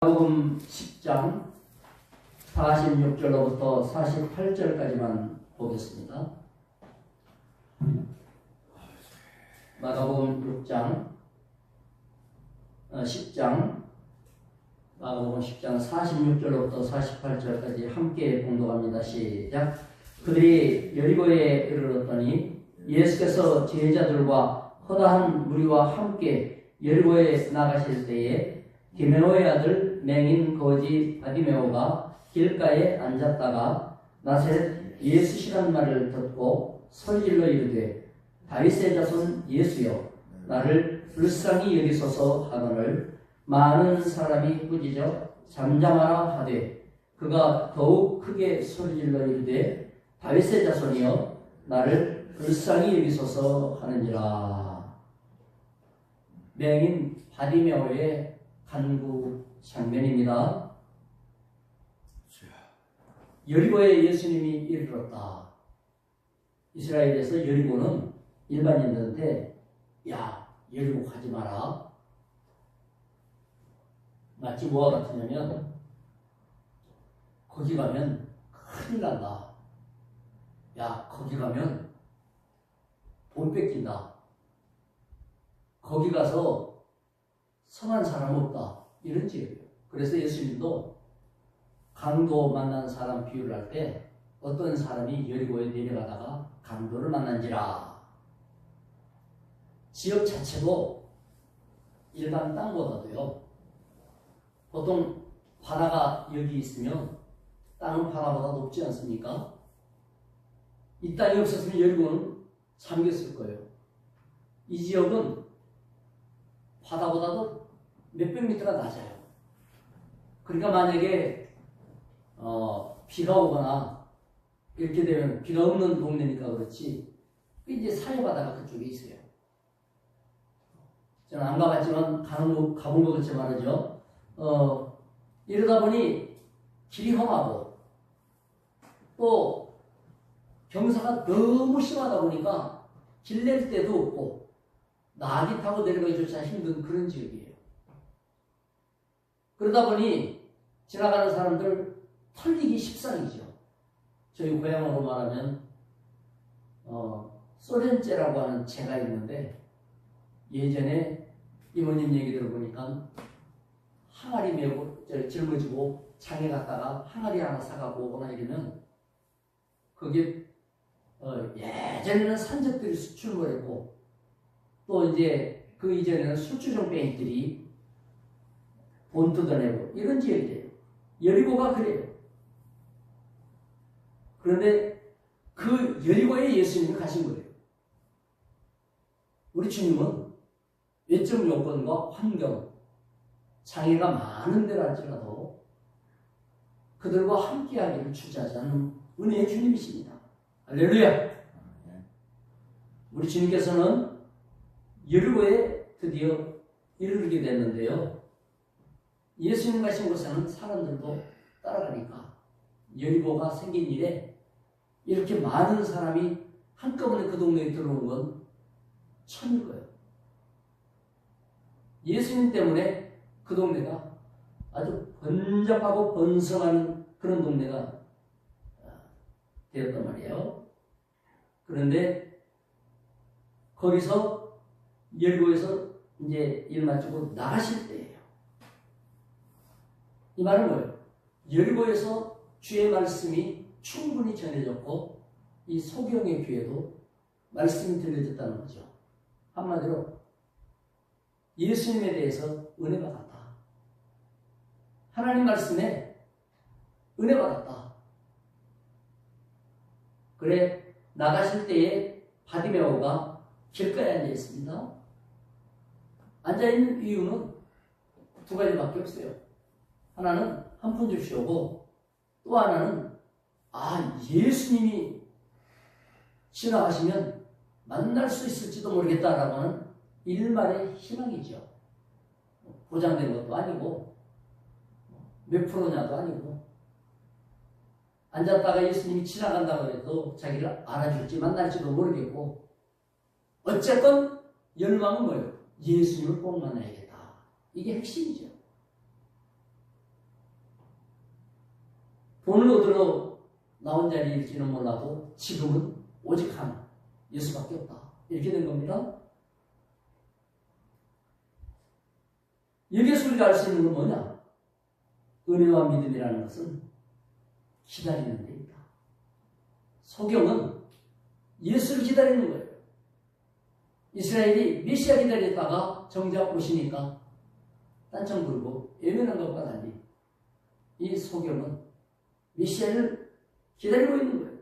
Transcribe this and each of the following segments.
마가복음 10장 46절로부터 48절까지만 보겠습니다. 마가복음 10장 마가복음 10장 46절로부터 48절까지 함께 봉독합니다. 시작. 그들이 여리고에 이르렀더니 예수께서 제자들과 허다한 무리와 함께 여리고에 나가실 때에 디메오의 아들 맹인 거지 바디메오가 길가에 앉았다가 나사렛 예수시란 말을 듣고 소리질러 이르되 다윗의 자손 예수여 나를 불쌍히 여기소서 하거늘 많은 사람이 꾸짖어 잠잠하라 하되 그가 더욱 크게 소리질러 이르되 다윗의 자손이여 나를 불쌍히 여기소서 하느니라. 맹인 바디메오의 간구 장면입니다. 여리고에 예수님이 이르렀다. 이스라엘에서 여리고는 일반인들한테 야 여리고 가지 마라. 마치 뭐와 같으냐면 거기 가면 큰일 난다. 야 거기 가면 돈 뺏긴다. 거기 가서 성한 사람 없다. 이런 지역이에요. 그래서 예수님도 강도 만난 사람 비유를 할 때 어떤 사람이 여리고에 내려가다가 강도를 만난지라. 지역 자체도 일반 땅보다도요. 보통 바다가 여기 있으면 땅은 바다보다 높지 않습니까? 이 땅이 없었으면 여리고는 잠겼을 거예요. 이 지역은 바다보다도 몇백 미터가 낮아요. 그러니까 만약에 비가 오거나 이렇게 되면 비가 없는 동네니까 그렇지 이제 사해바다가 그쪽에 있어요. 저는 안 가봤지만 가본 것 같이 말이죠. 이러다 보니 길이 험하고 또 경사가 너무 심하다 보니까 길 낼 데도 없고 나귀 타고 내려가기조차 힘든 그런 지역이에요. 그러다 보니 지나가는 사람들 털리기 십상이죠. 저희 고향으로 말하면 소련째라고 하는 재가 있는데 예전에 이모님 얘기 들어보니까 항아리 메고 짊어지고 장에 갔다가 항아리 하나 사가고 오거나 이러면 그게 예전에는 산적들이 수출을 했고 또 이제 그 이전에는 술주정 뱅이들이 돈 뜯어내고 이런 지역이에요. 여리고가 그래요. 그런데 그 여리고에 예수님이 가신 거예요. 우리 주님은 외적 요건과 환경, 장애가 많은 데랄지라도 그들과 함께하기를 주저하지 은혜의 주님이십니다. 할렐루야! 우리 주님께서는 여리고에 드디어 이르게 됐는데요. 예수님 가신 곳에는 사람들도 따라가니까 여리고가 생긴 일에 이렇게 많은 사람이 한꺼번에 그 동네에 들어온 건 처음일 거예요. 예수님 때문에 그 동네가 아주 번잡하고 번성하는 그런 동네가 되었단 말이에요. 그런데 거기서 여리고에서 이제 일 마치고 나가실 때예요. 이 말은 뭐예요? 여리고에서 주의 말씀이 충분히 전해졌고 이 소경의 귀에도 말씀이 들려졌다는 거죠. 한마디로 예수님에 대해서 은혜 받았다. 하나님 말씀에 은혜 받았다. 그래 나가실 때에 바디메오가 길가에 앉아 있습니다. 앉아 있는 이유는 두 가지밖에 없어요. 하나는 한 푼 주시오고 또 하나는 예수님이 지나가시면 만날 수 있을지도 모르겠다라고 하는 일말의 희망이죠. 보장된 것도 아니고 몇 프로냐도 아니고 앉았다가 예수님이 지나간다고 해도 자기를 알아줄지 만날지도 모르겠고 어쨌건 열망은 뭐예요? 예수님을 꼭 만나야겠다. 이게 핵심이죠. 돈을 얻으러 나온 자리일지는 몰라도 지금은 오직 하나, 예수밖에 없다. 이렇게 된 겁니다. 여기서 우리가 알 수 있는 건 뭐냐? 은혜와 믿음이라는 것은 기다리는 데 있다. 소경은 예수를 기다리는 거예요. 이스라엘이 메시아 기다렸다가 정작 오시니까 딴청 부르고 예민한 것과 달리 이 소경은 메시아를 기다리고 있는 거예요.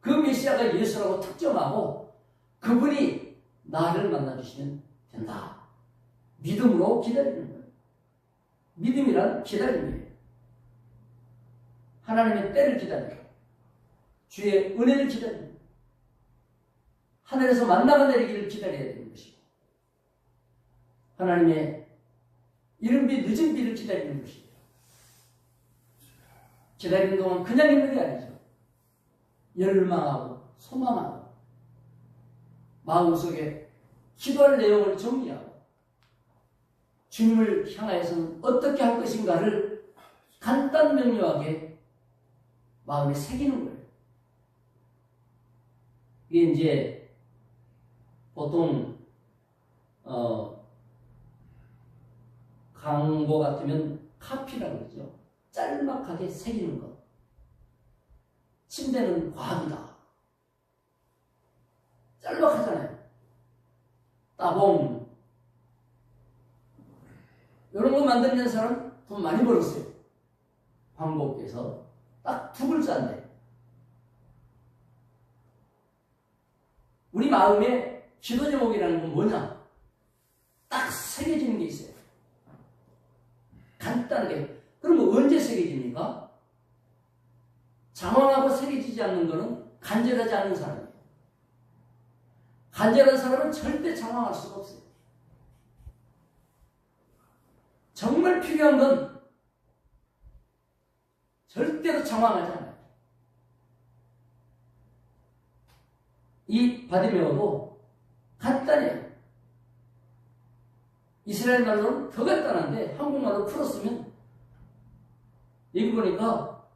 그 메시아가 예수라고 특정하고 그분이 나를 만나주시면 된다. 믿음으로 기다리는 거예요. 믿음이란 기다림이에요. 하나님의 때를 기다리고 주의 은혜를 기다리는 거예요. 하늘에서 만나가 내리기를 기다려야 되는 것이고 하나님의 이른비 늦은 비를 기다리는 것이에요. 기다리는 동안 그냥 있는 게 아니죠. 열망하고 소망하고 마음속에 기도할 내용을 정리하고 주님을 향하여서는 어떻게 할 것인가를 간단 명료하게 마음에 새기는 거예요. 이게 이제 보통 광고 같으면 카피라고 그러죠. 짤막하게 새기는 것. 침대는 과학이다. 짤막하잖아요. 따봉. 이런 거 만드는 사람 돈 많이 벌었어요. 광고업계에서. 딱 두 글자인데. 우리 마음에 기도 제목이라는 건 뭐냐? 딱 새겨지는 게 있어요. 간단하게. 그럼 언제 새겨집니까? 장황하고 새겨지지 않는 것은 간절하지 않은 사람이에요. 간절한 사람은 절대 장황할 수가 없어요. 정말 필요한 건 절대로 장황하지 않아요. 이 바디메오도 간단해요. 이스라엘 말로는 더 간단한데 한국말로 풀었으면 여기 보니까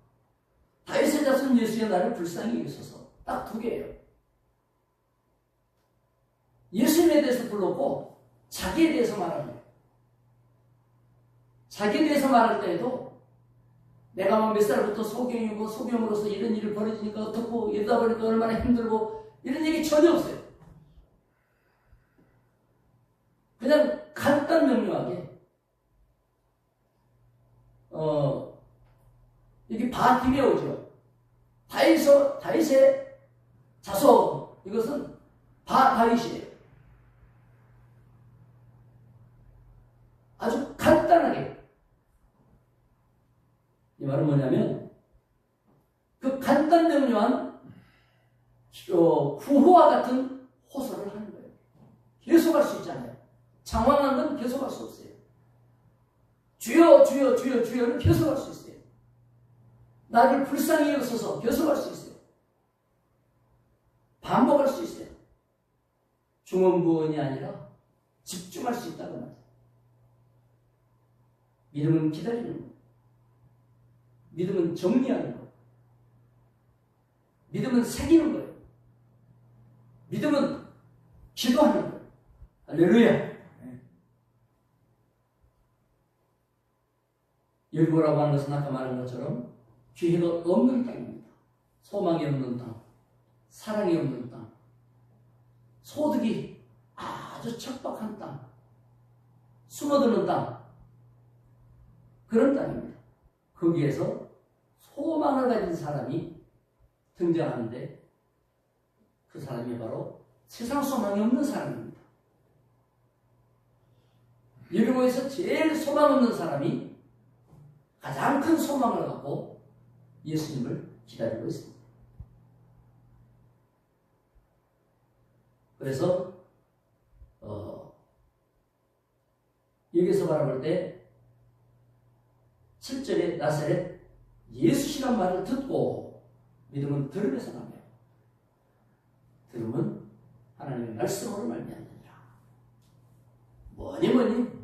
다윗의 자손 예수의 나를 불쌍히 여기소서 딱 두 개예요. 예수님에 대해서 불렀고 자기에 대해서 말하는 거예요. 자기에 대해서 말할 때에도 내가 뭐 몇 살부터 소경이고 소경으로서 이런 일을 벌어지니까 어떻고 이러다 보니까 얼마나 힘들고 이런 얘기 전혀 없어요. 그냥 간단 명료하게 여기 바디메오죠. 다윗의 자손 이것은 다윗이에요. 아주 간단하게 이 말은 뭐냐면 그 간단 명료한 구호와 같은 호소를 하는 거예요. 계속할 수 있잖아요. 장황한 건 계속할 수 없어요. 주여 주여 주여 주여는 계속할 수 있어요. 나를 불쌍히 여기소서 계속할 수 있어요. 반복할 수 있어요. 중언부언이 아니라 집중할 수 있다고 말이에요. 믿음은 기다리는 거예요. 믿음은 정리하는 거예요. 믿음은 새기는 거예요. 믿음은 기도하는 거예요. 할렐루야. 열보라고 하는 것은 아까 말한 것처럼 기회가 없는 땅입니다. 소망이 없는 땅, 사랑이 없는 땅, 소득이 아주 척박한 땅, 숨어드는 땅, 그런 땅입니다. 거기에서 소망을 가진 사람이 등장하는데 그 사람이 바로 세상 소망이 없는 사람입니다. 여기에서 제일 소망 없는 사람이 가장 큰 소망을 갖고 예수님을 기다리고 있습니다. 그래서 여기서 바라볼 때 7절에 나사렛 예수시란 말을 듣고 믿음은 들음에서 나며 들음은 하나님의 말씀으로 말미암느니라. 뭐니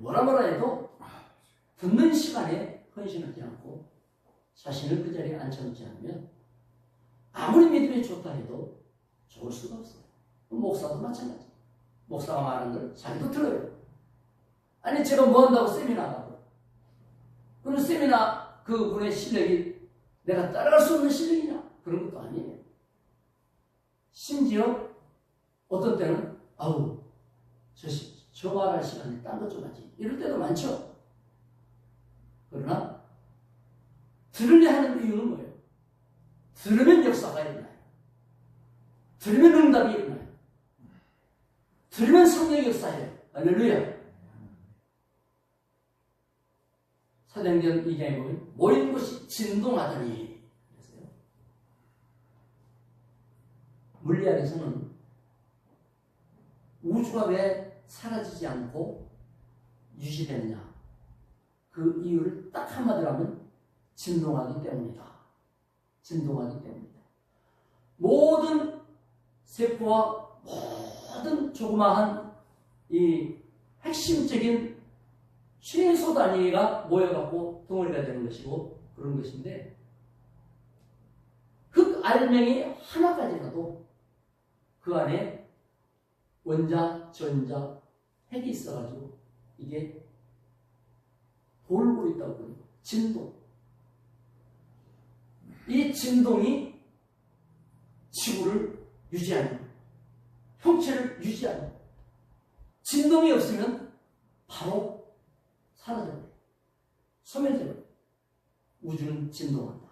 뭐라 해도 듣는 시간에 헌신하지 않고 자신을 그 자리에 앉혀놓지 않으면 아무리 믿음이 좋다 해도 좋을 수가 없어요. 목사도 마찬가지. 목사가 말하는 걸 자기도 들어요. 아니 제가 뭐 한다고 세미나 가고 그런 세미나 그분의 실력이 내가 따라갈 수 없는 실력이냐? 그런 것도 아니에요. 심지어 어떤 때는 아우 저 말할 시간에 딴 것 좀 하지 이럴 때도 많죠. 그러나 들으려 하는 이유는 뭐예요? 들으면 역사가 일어나요. 들으면 응답이 일어나요. 들으면 성령의 역사예요. 할렐루야. 사도행전 2장에 보면 모인 곳이 진동하더니 그랬어요. 물리학에서는 우주가 왜 사라지지 않고 유지되느냐 그 이유를 딱 한마디로 하면 진동하기 때문이다. 진동하기 때문이다. 모든 세포와 모든 조그마한 이 핵심적인 최소 단위가 모여갖고 덩어리가 되는 것이고 그런 것인데 흙 알맹이 하나까지라도 그 안에 원자, 전자, 핵이 있어가지고 이게 돌고 있다고 그래요. 진동. 이 진동이 지구를 유지하는 거예요. 형체를 유지하는 거예요. 진동이 없으면 바로 사라져버려요. 소멸돼버려요. 우주는 진동한다.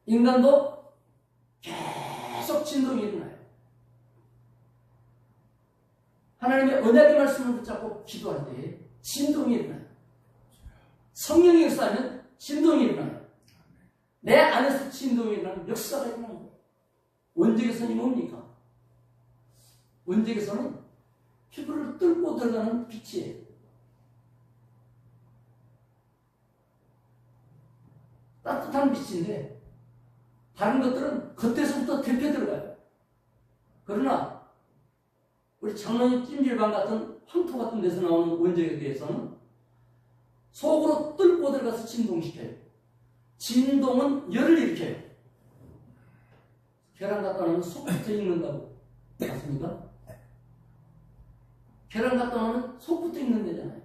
인간도 계속 진동이 일어나요. 하나님의 언약의 말씀을 붙잡고 기도할 때에 진동이 일어나요. 성령이 역사하면 진동이 일어나요. 내 안에서 진동이 일어나면 역사가 일어나는 거예요. 원적외선이 뭡니까? 원적외선은 피부를 뚫고 들어가는 빛이에요. 따뜻한 빛인데 다른 것들은 겉에서부터 데펴 들어가요. 그러나 우리 장로님 찜질방 같은 황토 같은 데서 나오는 원적에 대해서는 속으로 뚫고 들어가서 진동시켜요. 진동은 열을 일으켜요. 계란 갖다 놓으면 속부터 익는다고 맞습니까? 계란 갖다 놓으면 속부터 익는다잖아요.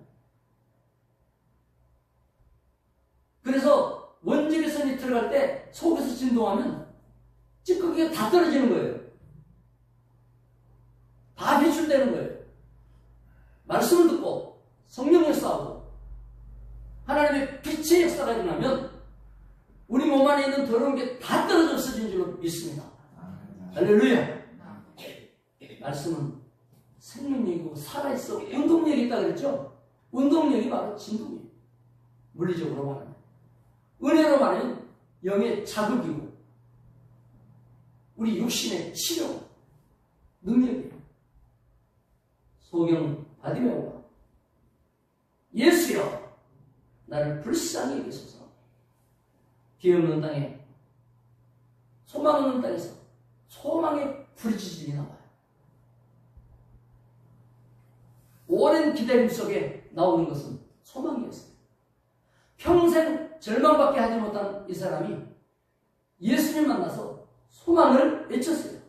그래서 원적외선이 들어갈 때 속에서 진동하면 찌꺼기가 다 떨어지는 거예요. 다 배출되는 거예요. 말씀을 듣고 성령 역사하고 하나님의 빛의 역사가 일어나면 우리 몸 안에 있는 더러운 게 다 떨어져 없어진 줄로 믿습니다. 할렐루야. 말씀은 생명력이고 살아있어 운동력이 있다 그랬죠? 운동력이 바로 진동이에요. 물리적으로 말하면. 은혜로 말하면 영의 자극이고 우리 육신의 치료 능력이에요. 소경 바디메오가 예수여 나를 불쌍히 여기소서. 기 없는 땅에 소망 없는 땅에서 소망의 부르짖음이 나와요. 오랜 기다림 속에 나오는 것은 소망이었어요. 평생 절망밖에 하지 못한 이 사람이 예수님 만나서 소망을 외쳤어요.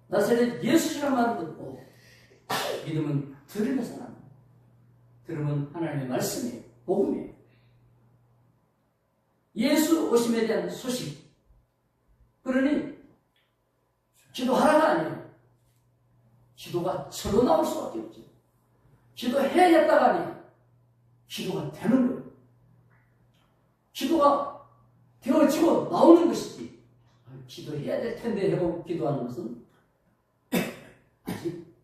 나사렛 예수라는 말을 듣고 믿음은 들으면서 납니다. 들으면 하나님의 말씀이에요. 복음이에요. 예수 오심에 대한 소식. 그러니 기도하라가 아니에요. 기도가 저로 나올 수밖에 없죠. 기도해야겠다가 아니에요. 기도가 되는 거예요. 기도가 되어지고 나오는 것이지. 기도해야 될 텐데 하고 기도하는 것은 아직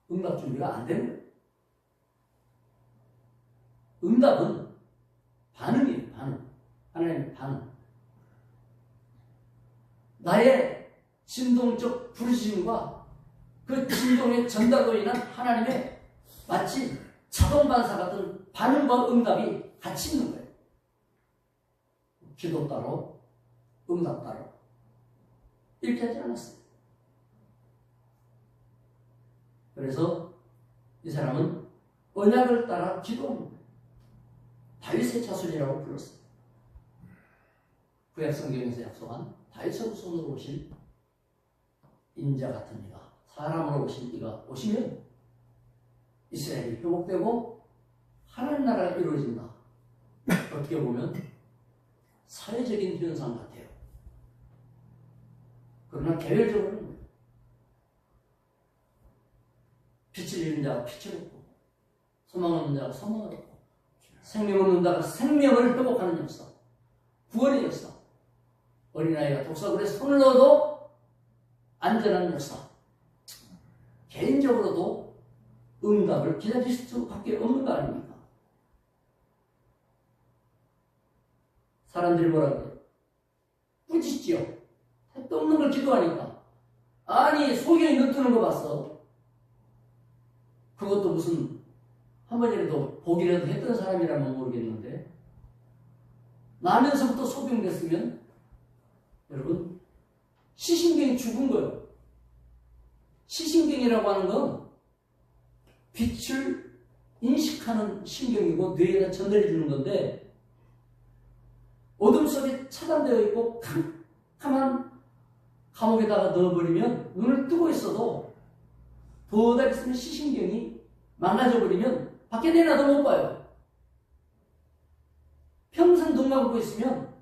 응답 준비가 안 되는 거예요. 응답은 반응이에요. 반응. 하나님의 반응. 나의 진동적 부르짖음과 그 진동의 전달로 인한 하나님의 마치 자동 반사 같은 반응과 응답이 같이 있는 거예요. 기도 따로, 응답 따로. 이렇게 하지 않았어요. 그래서 이 사람은 언약을 따라 기도하는 거예요. 다윗의 자손이라고 불렀어요. 구약 성경에서 약속한 다윗의 후손으로 오신 인자 같은 이가, 사람으로 오신 이가 오시면 이스라엘이 회복되고 하나님 나라가 이루어진다. 어떻게 보면 사회적인 현상 같아요. 그러나 개별적으로는 빛을 잃는 자가 빛을 얻고, 소망 없는 자가 소망을 얻고, 생명 없는 자가 생명을 회복하는 역사, 구원의 역사, 어린아이가 독서글에 손을 넣어도 안전한 역사, 개인적으로도 응답을 기다릴 수밖에 없는 거 아닙니까? 사람들이 뭐라 그래요? 꾸짖지요. 택도 없는 걸 기도하니까. 아니, 소경이 늦뜨는 거 봤어? 그것도 무슨 한 번이라도 보기라도 했던 사람이라면 모르겠는데, 나면서부터 소경됐으면 여러분 시신경이 죽은 거예요. 시신경이라고 하는 건 빛을 인식하는 신경이고 뇌에다 전달해 주는 건데, 어둠 속에 차단되어 있고 캄캄한 감옥에다가 넣어버리면, 눈을 뜨고 있어도 더다 있으면 시신경이 망가져버리면 밖에 내놔도 못 봐요. 평생 눈 감고 있으면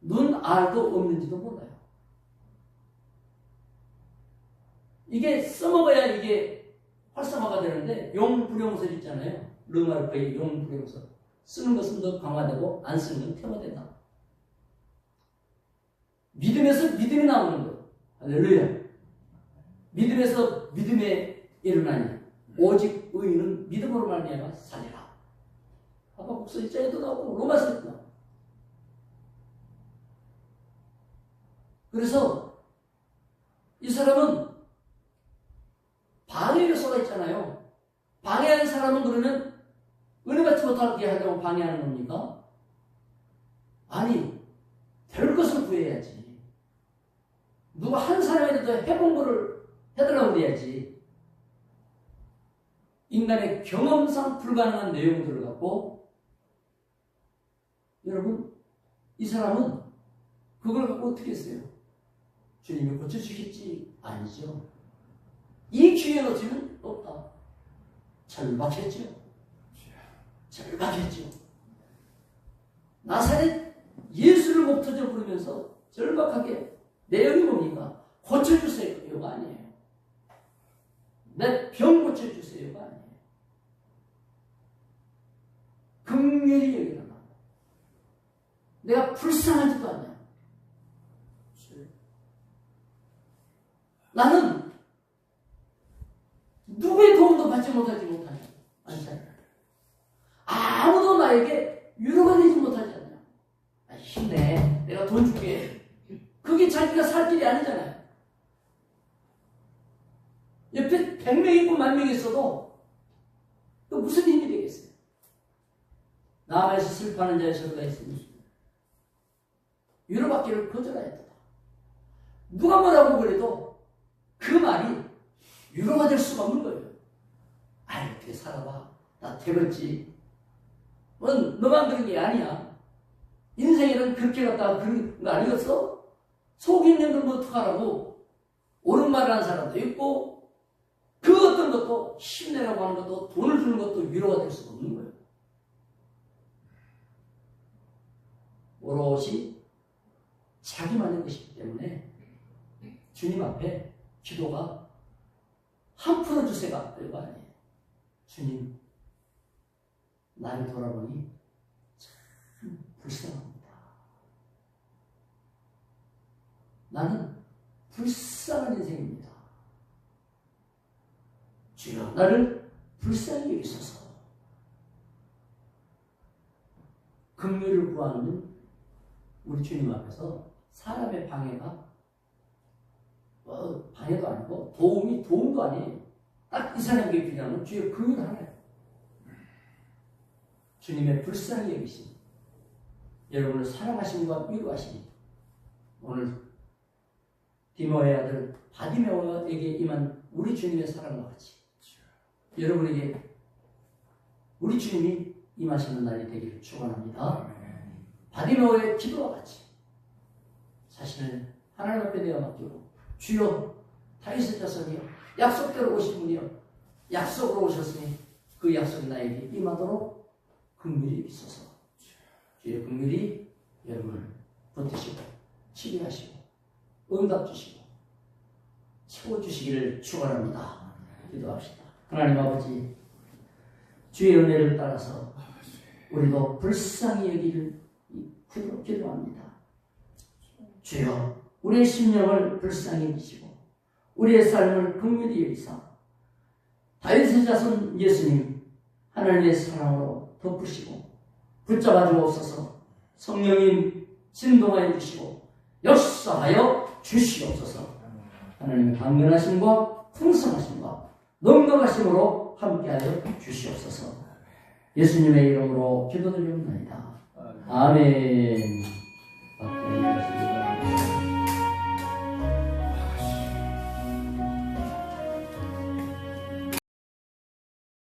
눈 알도 없는지도 몰라요. 이게 써먹어야 이게 활성화가 되는데, 용불용설 있잖아요. 르마르크의 용불용설. 쓰는 것은 더 강화되고 안 쓰는 건 퇴화된다. 믿음에서 믿음이 나오는 거예요. 할렐루야. 믿음에서 믿음에 일어나니 오직 의인은 믿음으로 말미암아 살리라. 하박국서 1장에도 나오고 로마서에도 나오고. 그래서 이 사람은 방해 요소가 있잖아요. 방해하는 사람은 그러면 은혜 받지 못하게 하려고 방해하는 겁니까? 아니, 될 것을 구해야지. 누가 한 사람이라도 해본 거를 해달라고 그래야지. 인간의 경험상 불가능한 내용들을 갖고, 여러분, 이 사람은 그걸 갖고 어떻게 했어요? 주님이 고쳐주겠지? 아니죠. 이 기회에 놓치면 없다. 절박했죠. 절박했죠. 나사렛 예수를 목 터져 부르면서 절박하게, 내용이 뭡니까? 고쳐주세요가 아니에요. 내 병 고쳐주세요가 아니에요. 긍휼히 여기라. 내가 불쌍하지도 않냐. 나는 누구의 도움도 받지 못하냐. 아니잖아요. 아무도 나에게 위로가 되지 못하지 않냐. 아, 힘내. 내가 돈 줄게. 그게 자기가 살 길이 아니잖아요. 옆에 100명 있고 10,000명 있어도 또 무슨 힘이 되겠어요? 남에서 슬퍼하는 자의 소리가 있으니 위로받기를 거절하였다. 누가 뭐라고 그래도 그 말이 위로가 될 수가 없는 거예요. 아이, 어떻게 살아봐. 나 퇴근지. 너만 그런 게 아니야. 인생에는 그렇게 갖다가 그런 거 아니었어? 속이 있는 건 뭐 어떡하라고. 옳은 말을 하는 사람도 있고, 그 어떤 것도, 힘내라고 하는 것도, 돈을 주는 것도 위로가 될 수가 없는 거예요. 오롯이 자기만의 것이기 때문에 주님 앞에 기도가 한 풀어주세요가 별거 아니에요. 주님, 나를 돌아보니 참 불쌍합니다. 나는 불쌍한 인생입니다. 주여, 나를 불쌍히 여기소서. 긍휼을 구하는 우리 주님 앞에서 사람의 방해가 방해도 아니고 도움도 아니에요. 딱 이 사람에게 필요한 건 주의 긍휼 하나예요. 주님의 불쌍히 여기심, 여러분을 사랑하심과 위로하심. 오늘 디모의 아들 바디메오에게 임한 우리 주님의 사랑과 같이 여러분에게 우리 주님이 임하시는 날이 되기를 축원합니다. 바디메오의 기도와 같이 자신을 하나님 앞에 내어 맡기고 주여 다윗의 자손이여 약속대로 오신 분이여 약속으로 오셨으니 그 약속이 나에게 임하도록 긍휼히 있어서 주의 긍휼이 여러분을 붙드시고 치료하시고 응답 주시고 채워주시기를 축원합니다. 기도합시다. 하나님 아버지 주의 은혜를 따라서 우리도 불쌍히 여기를 기도합니다. 주여 우리의 심령을 불쌍히 여기시고 우리의 삶을 긍휼히 여기사 다윗의 자손 예수님 하나님의 사랑으로 덮으시고 붙잡아 주옵소서. 성령님 진동하여 주시고 역사하여 주시옵소서. 하나님의 강건하심과 풍성하심과 넉넉하심으로 함께하여 주시옵소서. 예수님의 이름으로 기도드리옵나이다. 아멘.